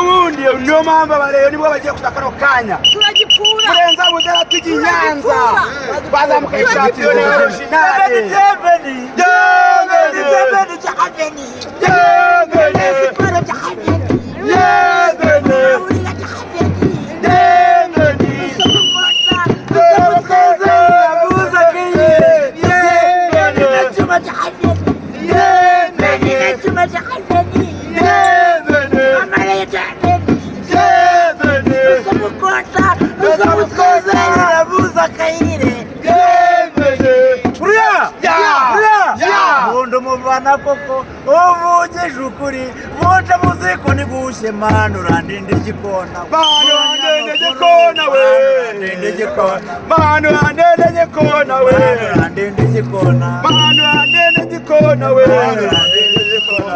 Ubundi niyo mpamvu abareba nibwo bagiye kutakano kanya murenza mutera tujya Nyanza bazamuka champion original muvana koko uvugeje ukuri muca muziko nigushe manu randinde gikona manu randinde gikona we randinde gikona manu randinde gikona we randinde gikona manu randinde gikona we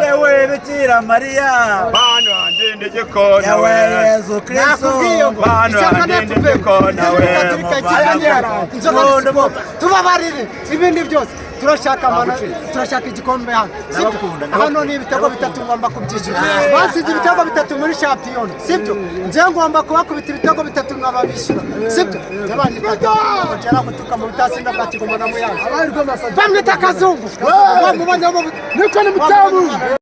yewe Bikira Mariya manu randinde gikona yewe Yesu Kristo manu randinde gikona we tubabarire ibindi byose turashaka igikombe hano hano ni ibitego bitatu ngomba kubyishyura bansize ibitego bitatu muri shampiyona sibyo nje ngomba kubakubita ibitego bitatu nkababishyura sibyo abandi bagera gutuka mu bitasinda bwa Kigoma na Muyanza bamwita Kazungu bamubanya niko ni mutamu